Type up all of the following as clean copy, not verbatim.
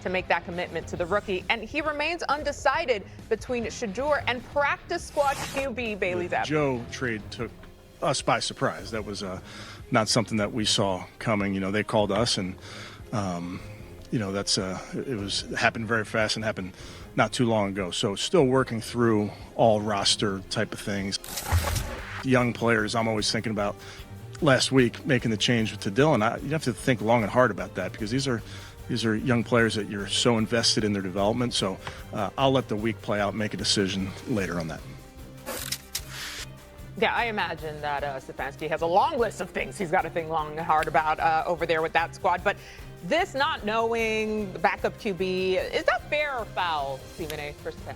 to make that commitment to the rookie. And he remains undecided between Shedeur and practice squad QB Bailey Zappe. The Joe trade took us by surprise. That was not something that we saw coming. You know, they called us, and you know, it happened very fast and happened not too long ago. So still working through all roster type of things. Young players, I'm always thinking about last week making the change to Dylan. You have to think long and hard about that, because these are young players that you're so invested in their development. So I'll let the week play out and make a decision later on that. Yeah, I imagine that Stefanski has a long list of things he's got to think long and hard about over there with that squad. But this not knowing the backup QB, is that fair or foul, Stephen A., for Stefanski?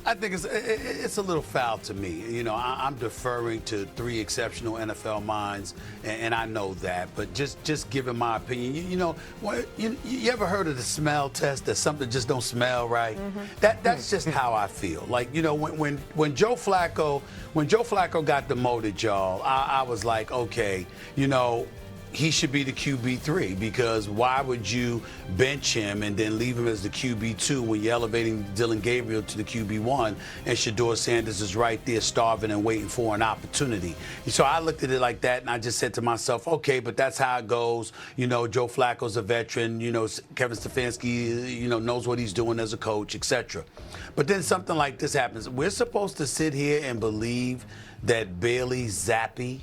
I think it's a little foul to me. You know, I'm deferring to three exceptional NFL minds, and I know that. But just giving my opinion, you ever heard of the smell test, that something just don't smell right? Mm-hmm. That's just how I feel. Like, you know, when Joe Flacco got demoted, y'all, I was like, okay, you know, he should be the QB3, because why would you bench him and then leave him as the QB2 when you're elevating Dillon Gabriel to the QB1 and Shedeur Sanders is right there starving and waiting for an opportunity? So I looked at it like that, and I just said to myself, okay, but that's how it goes. You know, Joe Flacco's a veteran. You know, Kevin Stefanski, you know, knows what he's doing as a coach, etc. But then something like this happens. We're supposed to sit here and believe that Bailey Zappe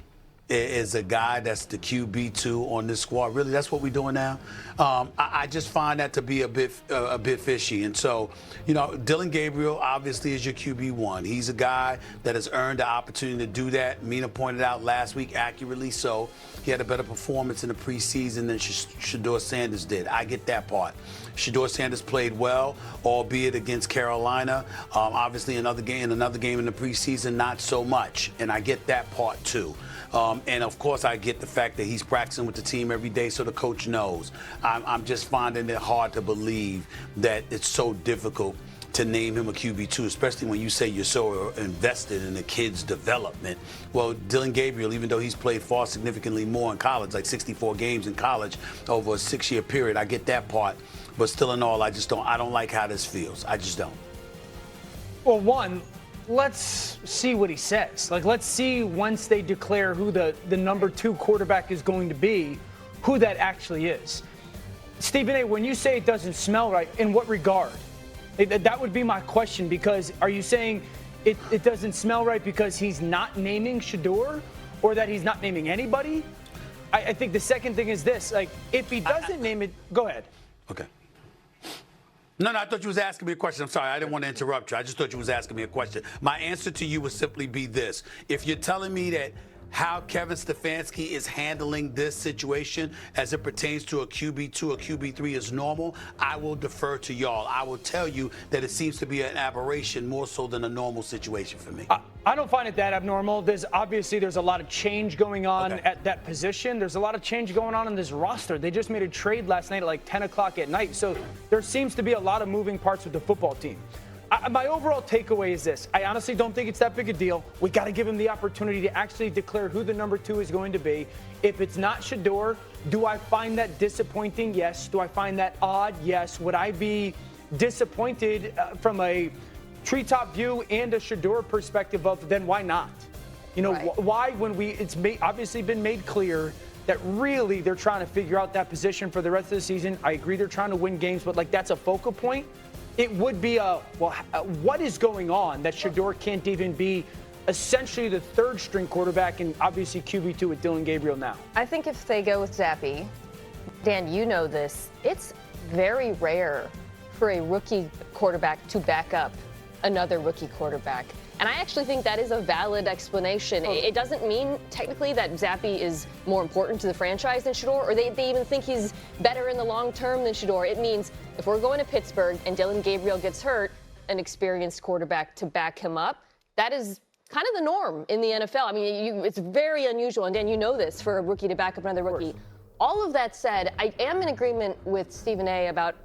is a guy that's the QB2 on this squad. Really, that's what we're doing now. I just find that to be a bit fishy. And so, you know, Dillon Gabriel obviously is your QB1. He's a guy that has earned the opportunity to do that. Mina pointed out last week, accurately so, he had a better performance in the preseason than Shedeur Sanders did. I get that part. Shedeur Sanders played well, albeit against Carolina. Obviously, another game in the preseason, not so much. And I get that part too. And of course, I get the fact that he's practicing with the team every day, so the coach knows. I'm just finding it hard to believe that it's so difficult to name him a QB2, especially when you say you're so invested in the kid's development. Well, Dillon Gabriel, even though he's played far significantly more in college, like 64 games in college over a 6-year period, I get that part. But still in all, I don't like how this feels. I just don't. Well, one, let's see what he says. Like, let's see once they declare who the number 2 quarterback is going to be, who that actually is. Stephen A., when you say it doesn't smell right, in what regard? That would be my question, because are you saying it doesn't smell right because he's not naming Shedeur, or that he's not naming anybody? I think the second thing is this, like, if he doesn't name it, go ahead. Okay. No, I thought you was asking me a question. I'm sorry, I didn't want to interrupt you. I just thought you was asking me a question. My answer to you would simply be this. If you're telling me that how Kevin Stefanski is handling this situation as it pertains to a QB2 or QB3 is normal, I will defer to y'all. I will tell you that it seems to be an aberration more so than a normal situation for me. I don't find it that abnormal. There's a lot of change going on at that position. There's a lot of change going on in this roster. They just made a trade last night at like 10 o'clock at night. So there seems to be a lot of moving parts with the football team. My overall takeaway is this. I honestly don't think it's that big a deal. We got to give him the opportunity to actually declare who the number 2 is going to be. If it's not Shedeur, do I find that disappointing? Yes. Do I find that odd? Yes. Would I be disappointed from a treetop view and a Shedeur perspective of then why not? You know, why when it's obviously been made clear that really they're trying to figure out that position for the rest of the season. I agree they're trying to win games, but like that's a focal point. It would be what is going on that Shedeur can't even be essentially the 3rd string quarterback and obviously QB2 with Dillon Gabriel now? I think if they go with Zappe, Dan, you know this, it's very rare for a rookie quarterback to back up another rookie quarterback. And I actually think that is a valid explanation. It doesn't mean technically that Zappe is more important to the franchise than Shedeur, or they even think he's better in the long term than Shedeur. It means if we're going to Pittsburgh and Dillon Gabriel gets hurt, an experienced quarterback to back him up, that is kind of the norm in the NFL. I mean, it's very unusual, and Dan, you know this, for a rookie to back up another rookie. All of that said, I am in agreement with Stephen A. about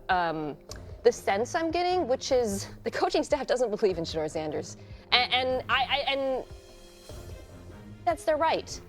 the sense I'm getting, which is the coaching staff doesn't believe in Shedeur Sanders. And that's their right.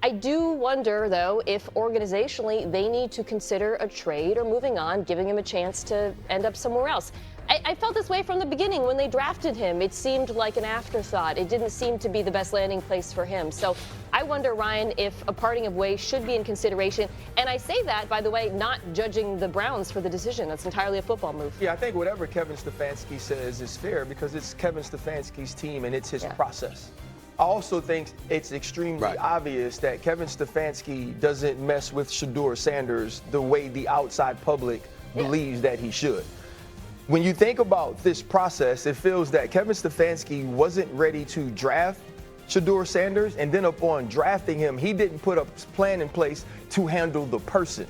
I do wonder, though, if organizationally they need to consider a trade or moving on, giving him a chance to end up somewhere else. I felt this way from the beginning when they drafted him. It seemed like an afterthought. It didn't seem to be the best landing place for him. So I wonder, Ryan, if a parting of ways should be in consideration. And I say that, by the way, not judging the Browns for the decision. That's entirely a football move. Yeah, I think whatever Kevin Stefanski says is fair because it's Kevin Stefanski's team and it's his process. I also think it's extremely obvious that Kevin Stefanski doesn't mess with Shedeur Sanders the way the outside public believes that he should. When you think about this process, it feels that Kevin Stefanski wasn't ready to draft Shedeur Sanders, and then upon drafting him, he didn't put a plan in place to handle the person.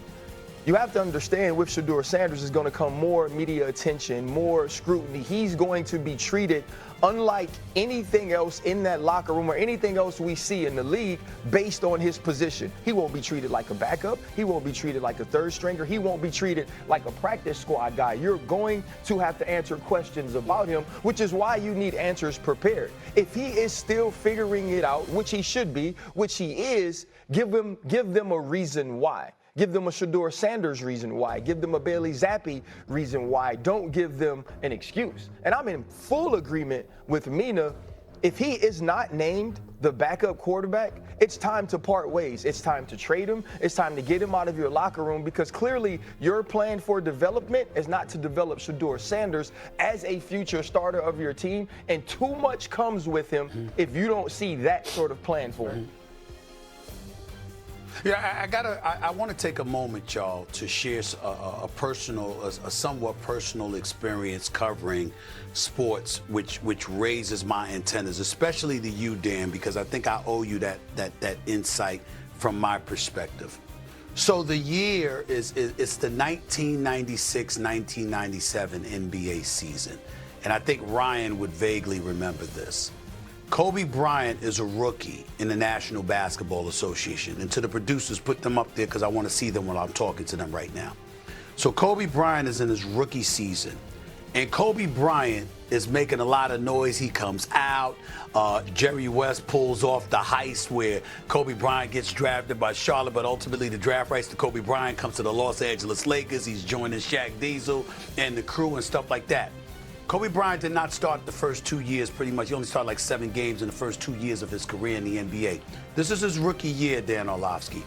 You have to understand with Shedeur Sanders is going to come more media attention, more scrutiny. He's going to be treated unlike anything else in that locker room or anything else we see in the league based on his position. He won't be treated like a backup. He won't be treated like a third stringer. He won't be treated like a practice squad guy. You're going to have to answer questions about him, which is why you need answers prepared. If he is still figuring it out, which he should be, which he is, give them a reason why. Give them a Shedeur Sanders reason why. Give them a Bailey Zappi reason why. Don't give them an excuse. And I'm in full agreement with Mina. If he is not named the backup quarterback, it's time to part ways. It's time to trade him. It's time to get him out of your locker room because clearly your plan for development is not to develop Shedeur Sanders as a future starter of your team. And too much comes with him if you don't see that sort of plan for him. Yeah, I want to take a moment, y'all, to share a somewhat personal experience covering sports, which raises my antennas, especially to you, Dan, because I think I owe you that insight from my perspective. So the year it's the 1996-1997 NBA season, and I think Ryan would vaguely remember this. Kobe Bryant is a rookie in the National Basketball Association. And to the producers, put them up there because I want to see them when I'm talking to them right now. So Kobe Bryant is in his rookie season. And Kobe Bryant is making a lot of noise. He comes out. Jerry West pulls off the heist where Kobe Bryant gets drafted by Charlotte, but ultimately the draft rights to Kobe Bryant comes to the Los Angeles Lakers. He's joining Shaq Diesel and the crew and stuff like that. Kobe Bryant did not start the first 2 years pretty much. He only started like 7 games in the first 2 years of his career in the NBA. This is his rookie year, Dan Orlovsky.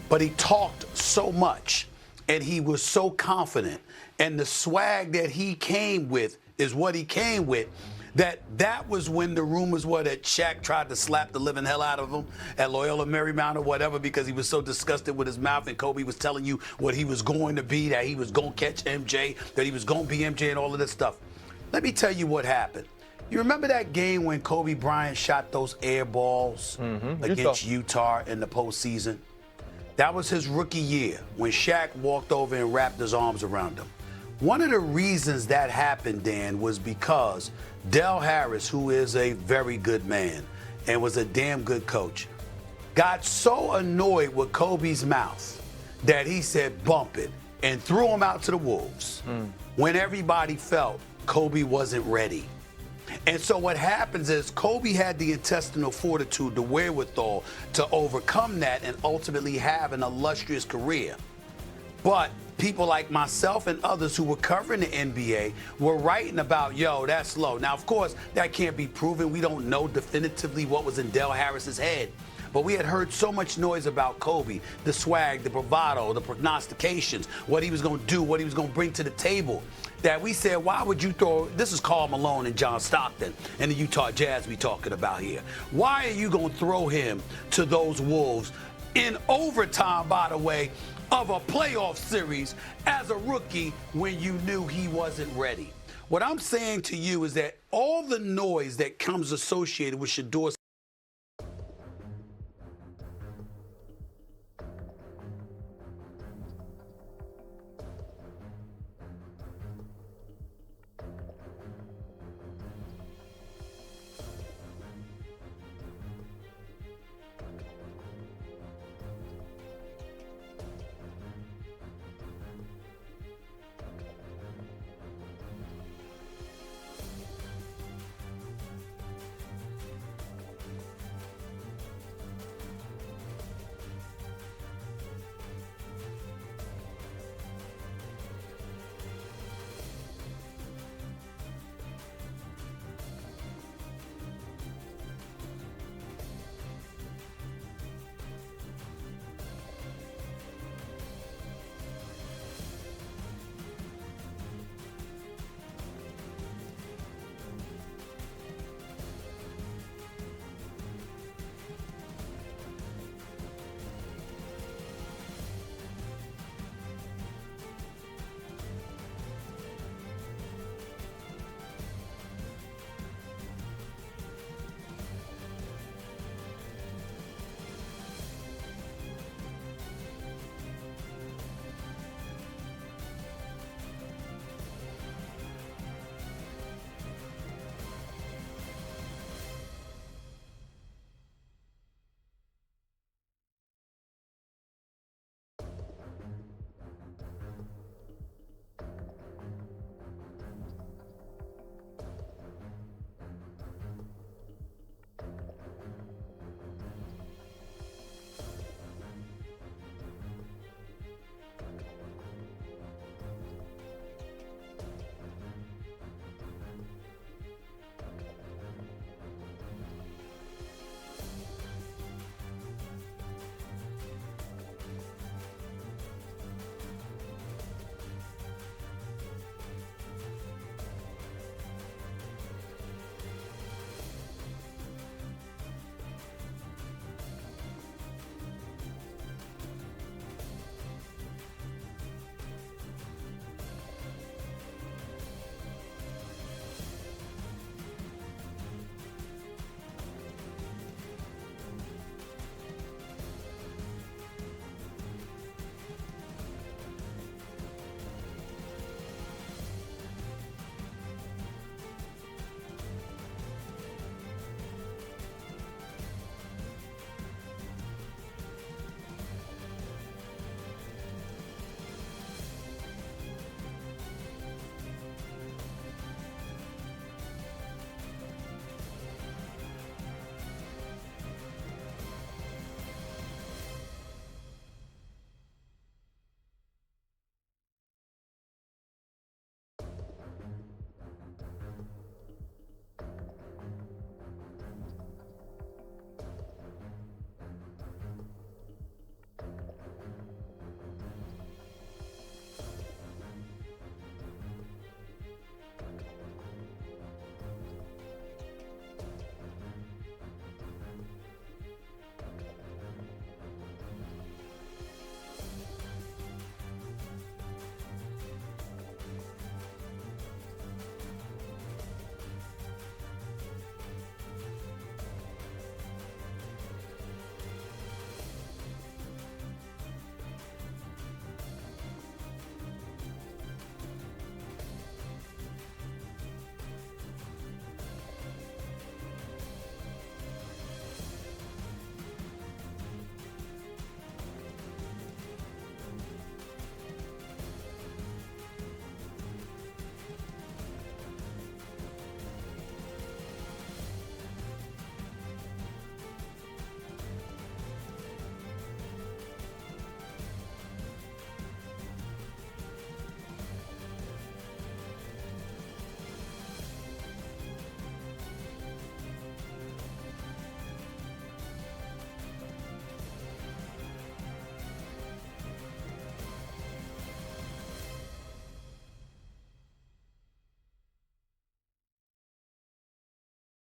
But he talked so much, and he was so confident, and the swag that he came with is what he came with, that was when the rumors were that Shaq tried to slap the living hell out of him at Loyola Marymount or whatever because he was so disgusted with his mouth, and Kobe was telling you what he was going to be, that he was going to catch MJ, that he was going to be MJ and all of this stuff. Let me tell you what happened. You remember that game when Kobe Bryant shot those air balls against Utah in the postseason? That was his rookie year when Shaq walked over and wrapped his arms around him. One of the reasons that happened, Dan, was because Del Harris, who is a very good man and was a damn good coach, got so annoyed with Kobe's mouth that he said, bump it, and threw him out to the wolves when everybody felt Kobe wasn't ready. And so what happens is Kobe had the intestinal fortitude, the wherewithal to overcome that and ultimately have an illustrious career. But people like myself and others who were covering the NBA were writing about, yo, that's low. Now, of course, that can't be proven. We don't know definitively what was in Del Harris's head. But we had heard so much noise about Kobe, the swag, the bravado, the prognostications, what he was going to do, what he was going to bring to the table, that we said, why would you throw, this is Karl Malone and John Stockton and the Utah Jazz we talking about here. Why are you going to throw him to those Wolves in overtime, by the way, of a playoff series as a rookie when you knew he wasn't ready? What I'm saying to you is that all the noise that comes associated with Shedeur